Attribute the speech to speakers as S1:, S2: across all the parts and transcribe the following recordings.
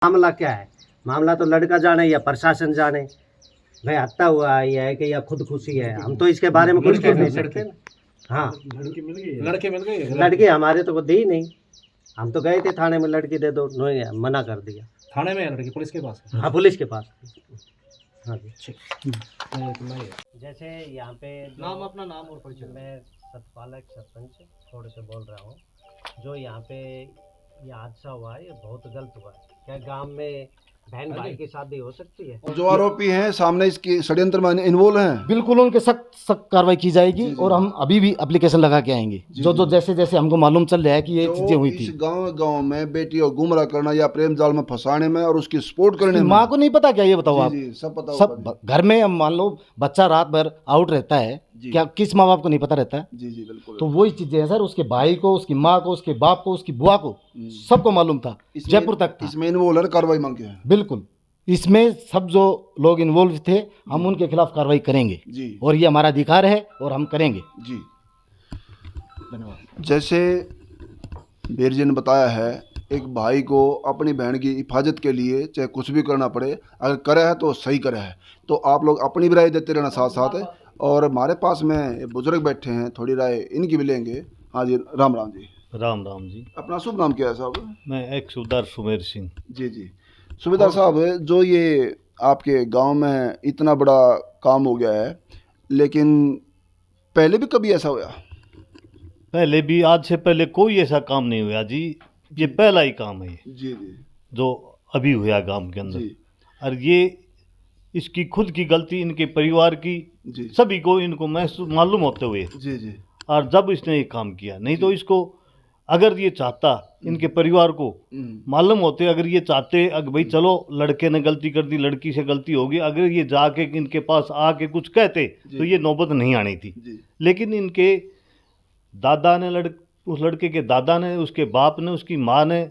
S1: मामला क्या है? मामला तो लड़का जाने या प्रशासन जाने, भाई हत्या हुआ है या है कि या खुदकुशी है, हम तो इसके बारे में कुछ कह नहीं सकते ना। हाँ,
S2: लड़की मिल गई है।
S1: लड़की हमारे तो वो दी नहीं, हम तो गए थे थाने में लड़की दे दो, उन्होंने मना कर दिया।
S2: थाने में है लड़की, पुलिस के पास है।
S1: हाँ, पुलिस के पास। हाँ जी। जैसे यहाँ पे
S2: नाम, अपना नाम और परिचय।
S1: मैं सतपालक सरपंच छोड़ से बोल रहा हूँ। जो यहाँ पे ये हादसा हुआ है, ये बहुत गलत हुआ है। क्या गांव में बहन भाई की शादी हो सकती है?
S3: जो आरोपी हैं सामने इसकी षड्यंत्र में इन्वॉल्व हैं,
S4: बिल्कुल उनके सख्त सख्त कार्रवाई की जाएगी।
S3: जी, जी।
S4: और हम अभी भी एप्लीकेशन लगा के आएंगे।
S3: जी,
S4: जो
S3: जी।
S4: जो जैसे जैसे हमको मालूम चल रहा है कि ये चीजें हुई थी।
S3: इस गांव में बेटी को गुमराह करना या प्रेम जाल में फंसाने में और उसकी सपोर्ट करने में,
S4: माँ को नहीं पता क्या, ये बताओ
S3: जी,
S4: आप।
S3: जी, सब पता
S4: सब
S3: होगा
S4: घर में हम मान लो बच्चा रात भर आउट रहता है,
S3: जी।
S4: क्या किस माँ बाप को नहीं पता रहता है?
S3: जी जी बिल्कुल।
S4: तो वही चीजें हैं सर, उसके भाई को, उसकी माँ को, उसके बाप को, उसकी बुआ को, सबको मालूम था, जयपुर तक था।
S3: इसमें इन्वॉल्व कार्रवाई मांगे हैं।
S4: बिल्कुल, इसमें सब जो लोग इन्वॉल्व थे हम उनके खिलाफ कार्रवाई करेंगे
S3: जी
S4: और ये हमारा अधिकार है और हम करेंगे।
S3: जी।
S4: धन्यवाद।
S3: जैसे वीर जी ने बताया है, एक भाई को अपनी बहन की हिफाजत के लिए चाहे कुछ भी करना पड़े, अगर करे है तो सही करे है। तो आप लोग अपनी भी राय देते रहना साथ साथ है। और हमारे पास में बुजुर्ग बैठे हैं, थोड़ी राय इनकी भी लेंगे। हाँ जी, राम राम जी।
S5: राम राम जी।
S3: अपना शुभ नाम क्या है साहब?
S5: मैं एक सूबेदार सुमेर सिंह।
S3: जी जी। सुबेदार साहब, जो ये आपके गांव में इतना बड़ा काम हो गया है, लेकिन पहले भी कभी ऐसा हुआ?
S5: पहले भी, आज से पहले कोई ऐसा काम नहीं हुआ जी। ये पहला ही काम है ये
S3: जी जी
S5: जो अभी हुआ गांव के अंदर।
S3: जी
S5: और ये इसकी खुद की गलती, इनके परिवार की,
S3: जी
S5: सभी को इनको महसूस मालूम होते हुए,
S3: जी जी
S5: और जब इसने ये काम किया, नहीं तो इसको अगर ये चाहता, इनके परिवार को मालूम होते, अगर ये चाहते अगर भाई चलो लड़के ने गलती कर दी, लड़की से गलती होगी, अगर ये जाके इनके पास आके कुछ कहते तो ये नौबत नहीं आनी थी।
S3: जी
S5: लेकिन इनके दादा ने उस लड़के के दादा ने, उसके बाप ने, उसकी माँ ने,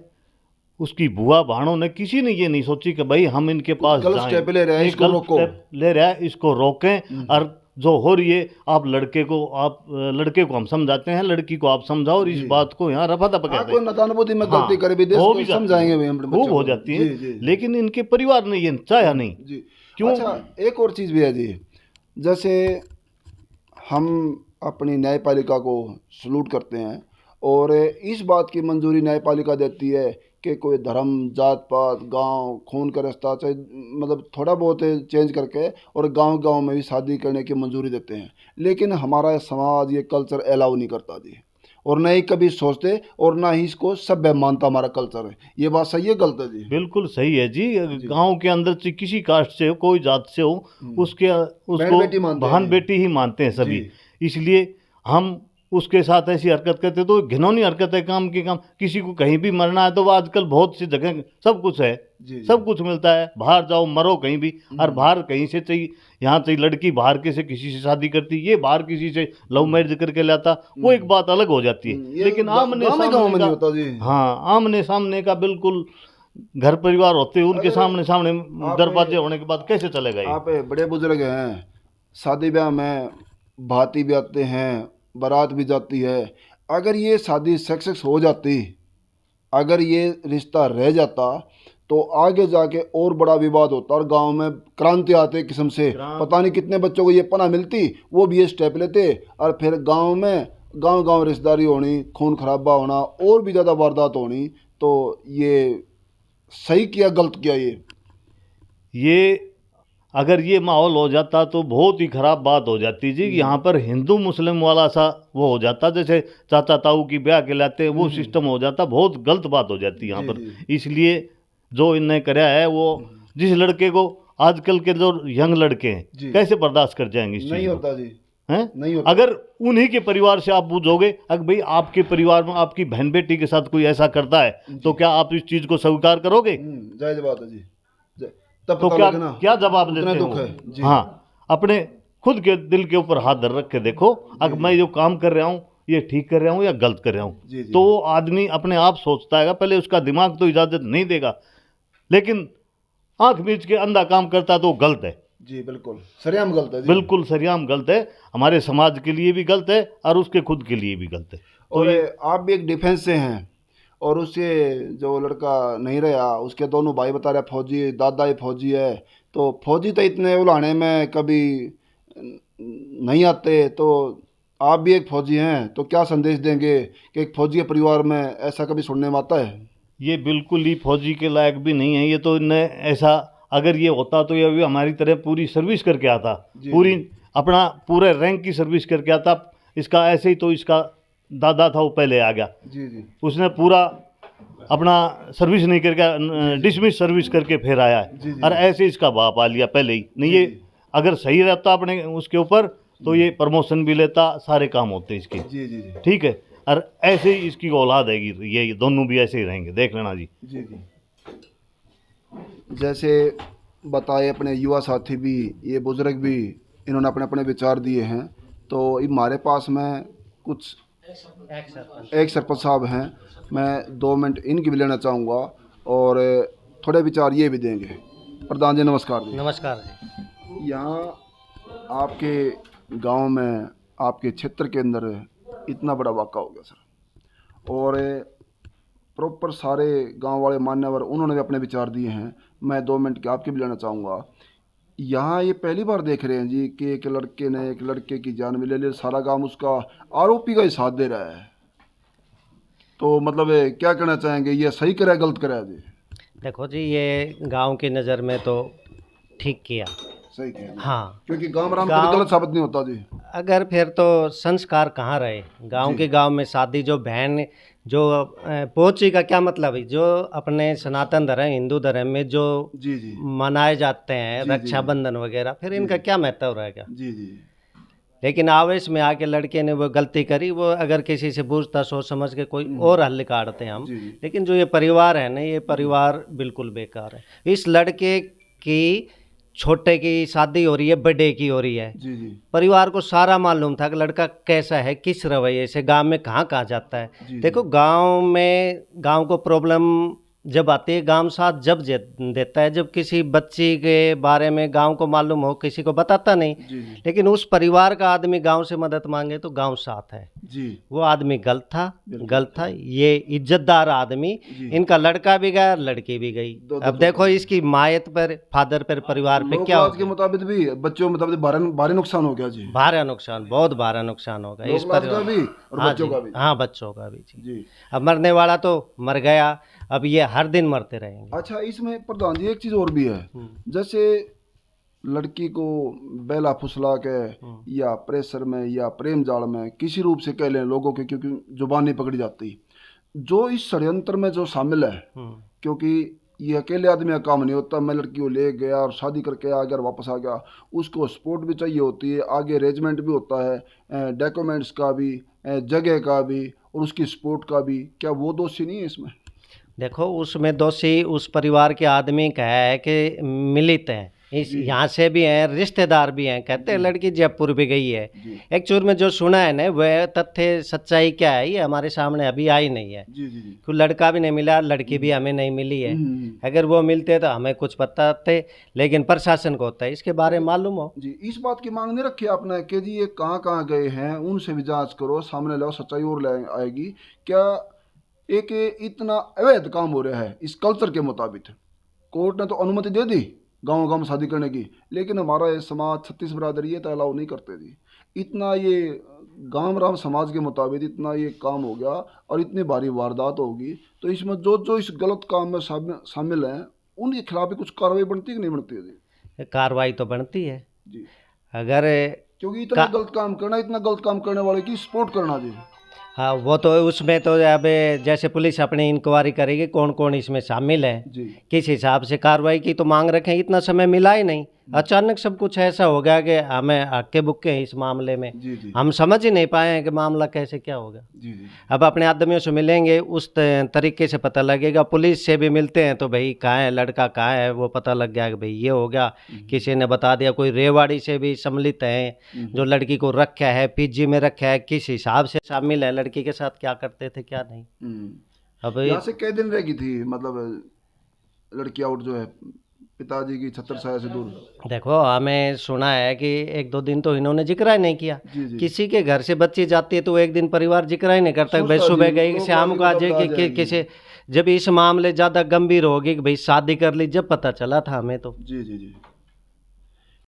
S5: उसकी बुआ भाणों ने, किसी ने ये नहीं सोची कि भाई हम इनके पास
S3: गलत
S5: जाएं,
S3: स्टेप ले रहे हैं,
S5: ये
S3: इसको
S5: गलत
S3: रोको।
S5: स्टेप ले रहा है, इसको रोकें। और जो हो रही है, आप लड़के को हम समझाते हैं, लड़की को आप समझाओ, और इस बात को यहाँ रफा दफा
S3: हाँ,
S5: कहते
S3: कोई नादान बुद्धि में गलती करे भी, देश
S5: हो
S3: को
S5: भी जाती
S3: समझाएंगे
S5: है,
S3: भी हम अपने
S5: खूब
S3: बच्चों
S5: हो
S3: को।
S5: जाती
S3: जी,
S5: है।
S3: जी,
S5: लेकिन इनके परिवार ने ये चाहा नहीं।
S3: जी।
S5: क्यों?
S3: अच्छा, एक और चीज़ भी है जी। जैसे हम अपनी न्यायपालिका को सलूट करते हैं और इस बात की मंजूरी न्यायपालिका देती है कि कोई धर्म, जात पात, गांव, खून का रास्ता, चाहे मतलब थोड़ा बहुत चेंज करके और गांव में भी शादी करने की मंजूरी देते हैं। लेकिन हमारा समाज ये कल्चर अलाउ नहीं करता जी, और न ही कभी सोचते और ना ही इसको सभ्य मानता हमारा कल्चर है। ये बात सही है गलत है जी?
S5: बिल्कुल सही है जी। गांव के अंदर से किसी कास्ट से हो, कोई जात से हो, उसको बहन बेटी ही मानते हैं सभी। इसलिए हम उसके साथ ऐसी हरकत करते तो घिनौनी हरकत है। काम की काम, किसी को कहीं भी मरना है तो वो आजकल बहुत सी जगह सब कुछ है, सब कुछ मिलता है। बाहर जाओ मरो कहीं भी, और बाहर कहीं से चाहिए, यहाँ चाहिए लड़की बाहर के से किसी से शादी करती, ये बाहर किसी से लव मैरिज करके लाता, वो एक बात अलग हो जाती है। लेकिन आमने सामने का बिल्कुल घर परिवार होते, उनके सामने दरवाजे होने के बाद कैसे चलेगा ये?
S3: आप बड़े बुजुर्ग हैं, शादी ब्याह में भाती भी आते हैं, बारात भी जाती है। अगर ये शादी सक्सेस हो जाती, अगर ये रिश्ता रह जाता, तो आगे जाके और बड़ा विवाद होता और गांव में क्रांति आते किस्म से। पता नहीं कितने बच्चों को ये पना मिलती, वो भी ये स्टेप लेते, और फिर गांव में गांव रिश्तेदारी होनी, खून खराबा होना, और भी ज़्यादा वारदात होनी। तो ये सही किया गलत किया?
S5: ये अगर ये माहौल हो जाता तो बहुत ही ख़राब बात हो जाती जी। यहाँ पर हिंदू मुस्लिम वाला सा वो हो जाता, जैसे चाचा ताऊ की ब्याह के लाते वो सिस्टम हो जाता, बहुत गलत बात हो जाती यहाँ पर। इसलिए जो इनने कराया है, वो जिस लड़के को, आजकल के जो यंग लड़के हैं कैसे बर्दाश्त कर जाएंगे इस
S3: नहीं
S5: चीज़
S3: होता जी,
S5: हैं?
S3: नहीं होता।
S5: अगर उन्हीं के परिवार से आप पूछोगे, अगर भाई आपके परिवार में आपकी बहन बेटी के साथ कोई ऐसा करता है तो क्या आप इस चीज़ को स्वीकार करोगे?
S3: जायज बात है जी।
S5: तो क्या जवाब देते हो? हाँ, अपने खुद के दिल के ऊपर हाथ धर रख के देखो, अगर मैं जो काम कर रहा हूँ ये ठीक कर रहा हूँ या गलत कर रहा हूँ। तो वो आदमी अपने आप सोचता है, पहले उसका दिमाग तो इजाज़त नहीं देगा, लेकिन आंख बीच के अंधा काम करता तो गलत है
S3: जी। बिल्कुल सरेआम गलत है जी।
S5: बिल्कुल सरेआम गलत है, हमारे समाज के लिए भी गलत है और उसके खुद के लिए भी गलत है।
S3: और आप भी एक डिफेंस से हैं, और उससे जो लड़का नहीं रहा उसके दोनों भाई बता रहे फौजी, दादा ही फौजी है। तो फौजी तो इतने उलाने में कभी नहीं आते, तो आप भी एक फौजी हैं, तो क्या संदेश देंगे कि एक फौजी के परिवार में ऐसा कभी सुनने में आता है?
S5: ये बिल्कुल ही फौजी के लायक भी नहीं है। ये तो इन्हें ऐसा, अगर ये होता तो ये भी हमारी तरह पूरी सर्विस करके आता, पूरी अपना पूरे रैंक की सर्विस करके आता। इसका ऐसे ही तो इसका दादा था वो पहले आ गया,
S3: जी जी,
S5: उसने पूरा अपना सर्विस नहीं करके डिसमिस सर्विस करके फिर आया है। और ऐसे इसका बाप आ लिया पहले ही। नहीं, ये अगर सही रहता अपने उसके ऊपर तो ये प्रमोशन भी लेता, सारे काम होते इसके।
S3: जी जी जी,
S5: ठीक है। और ऐसे ही इसकी औलाद हैगी, ये दोनों भी ऐसे ही रहेंगे, देख लेना जी।
S3: जी जी। जैसे बताए अपने युवा साथी भी, ये बुजुर्ग भी, इन्होंने अपने अपने विचार दिए हैं। तो हमारे पास में कुछ एक सरपंच साहब हैं, मैं 2 मिनट इनकी भी लेना चाहूँगा और थोड़े विचार ये भी देंगे। प्रधान जी नमस्कार जी।
S1: नमस्कार जी।
S3: यहाँ आपके गांव में, आपके क्षेत्र के अंदर इतना बड़ा वाक़ा हो गया सर, और प्रॉपर सारे गांव वाले मान्यवर उन्होंने भी अपने विचार दिए हैं। मैं 2 मिनट के आपके भी लेना चाहूँगा। यहाँ ये पहली बार देख रहे हैं जी कि एक लड़के ने एक लड़के की जान भी ले ली, सारा गांव उसका आरोपी का ही साथ दे रहा है। तो मतलब क्या कहना चाहेंगे, ये सही करा गलत करा जी?
S1: देखो जी, ये गांव की नज़र में तो ठीक किया,
S3: सही किया।
S1: हाँ,
S3: क्योंकि गांव राम कभी गलत साबित नहीं होता जी।
S1: अगर फिर तो संस्कार कहाँ रहे गांव के। गांव में शादी जो बहन जो पोची का क्या मतलब है, जो अपने सनातन धर्म हिंदू धर्म में जो
S3: जी जी
S1: मनाए जाते हैं रक्षाबंधन वगैरह, फिर इनका क्या महत्व रहेगा।
S3: जी जी,
S1: लेकिन आवेश में आके लड़के ने वो गलती करी, वो अगर किसी से पूछता सोच समझ के कोई और हल निकालते हैं हम। लेकिन जो ये परिवार है ना, ये परिवार बिल्कुल बेकार है। इस लड़के की छोटे की शादी हो रही है, बड़े की हो रही है।
S3: जी जी,
S1: परिवार को सारा मालूम था कि लड़का कैसा है, किस रवैये से गांव में कहाँ कहाँ जाता है। देखो गांव में, गांव को प्रॉब्लम जब आती है गांव साथ जब देता है, जब किसी बच्ची के बारे में गांव को मालूम हो, किसी को बताता नहीं। लेकिन उस परिवार का आदमी गांव से मदद मांगे तो गांव साथ है
S3: जी।
S1: वो आदमी गलत था। ये इज्जतदार आदमी, इनका लड़का भी गया, लड़की भी गई। अब देखो इसकी मायत पर, फादर पर, परिवार पे क्या
S3: के मुताबिक भी, बच्चों के मुताबिक भारी नुकसान हो गया जी।
S1: भारा नुकसान, बहुत भारा नुकसान होगा इस परिवार
S3: भी और बच्चों का भी।
S1: हाँ, बच्चों का भी
S3: जी।
S1: अब मरने वाला तो मर गया, अब ये हर दिन मरते रहेंगे।
S3: अच्छा, इसमें प्रधान जी एक चीज और भी है। जैसे लड़की को बेला फुसला के या प्रेशर में या प्रेम जाल में किसी रूप से कह लें लोगों के, क्योंकि जुबान नहीं पकड़ी जाती, जो इस षड्यंत्र में जो शामिल है, क्योंकि ये अकेले आदमी का काम नहीं होता। मैं लड़की को ले गया और शादी करके आ गया और वापस आ गया, उसको सपोर्ट भी चाहिए होती है, आगे अरेंजमेंट भी होता है, डॉक्यूमेंट्स का भी, जगह का भी और उसकी सपोर्ट का भी। क्या वो दोषी नहीं है इसमें?
S1: देखो उसमें दोषी उस परिवार के आदमी का है कि मिलित हैं, इस यहाँ से भी हैं, रिश्तेदार भी हैं। कहते हैं लड़की जयपुर भी गई है। एक्चुअल में जो सुना है ना, वह तथ्य सच्चाई क्या है ये हमारे सामने अभी आई नहीं है। कोई लड़का भी नहीं मिला, लड़की भी हमें नहीं मिली है। अगर वो मिलते तो हमें कुछ बताते, लेकिन प्रशासन को होता है इसके बारे में मालूम हो
S3: जी। इस बात की मांग नहीं रखी आपने कि जी ये कहाँ कहाँ गए हैं, उनसे भी जाँच करो, सामने लाओ, सच्चाई और ले आएगी। क्या एक इतना अवैध काम हो रहा है इस कल्चर के मुताबिक? कोर्ट ने तो अनुमति दे दी गांव गांव में शादी करने की, लेकिन हमारा ये समाज 36 बिरादरी है तो अलाउ नहीं करते थी। इतना ये गांव राम समाज के मुताबिक इतना ये काम हो गया और इतनी भारी वारदात होगी, तो इसमें जो जो इस गलत काम में शामिल हैं उनके खिलाफ भी कुछ कार्रवाई बनती है कि नहीं बनती है जी?
S1: कार्रवाई तो बनती है
S3: जी,
S1: अगर,
S3: क्योंकि इतना गलत काम करना, इतना गलत काम करने वाले की सपोर्ट करना जी।
S1: हाँ, वो तो उसमें तो अब जैसे पुलिस अपनी इंक्वायरी करेगी कौन कौन इसमें शामिल है, किस हिसाब से कार्रवाई की तो मांग रखें। इतना समय मिला ही नहीं, अचानक सब कुछ ऐसा हो गया कि हमें हक्के बुक्के हैं इस मामले में। हम समझ ही नहीं पाए हैं कि मामला कैसे क्या होगा। अब अपने आदमियों से मिलेंगे, उस तरीके से पता लगेगा। पुलिस से भी मिलते हैं तो भाई कहाँ है लड़का, कहाँ है, वो पता लग गया कि भाई ये हो गया, किसी ने बता दिया। कोई रेवाड़ी से भी सम्मिलित है, जो लड़की को रखा है, पीजी में रखा है, किस हिसाब से शामिल है, लड़की के साथ क्या करते थे क्या नहीं।
S3: अब यहाँ से कई दिन रहेगी थी, मतलब लड़की आउट जो है पिताजी की छत्र छाया से दूर।
S1: देखो हमें सुना है कि 1-2 दिन तो इन्होंने जिक्र ही नहीं किया।
S3: जी जी।
S1: किसी के घर से बच्ची जाती है तो एक दिन परिवार जिक्र ही नहीं करता कि भाई
S3: सोचता
S1: सुबह
S3: जी,
S1: गई
S3: लोग
S1: शाम को आ
S3: बात
S1: जाए
S3: आ जाएगी।
S1: किसी। जब इस मामले ज़्यादा गंभीर होगी कि भाई शादी कर ली, जब पता चला था हमें तो।
S3: जी जी जी।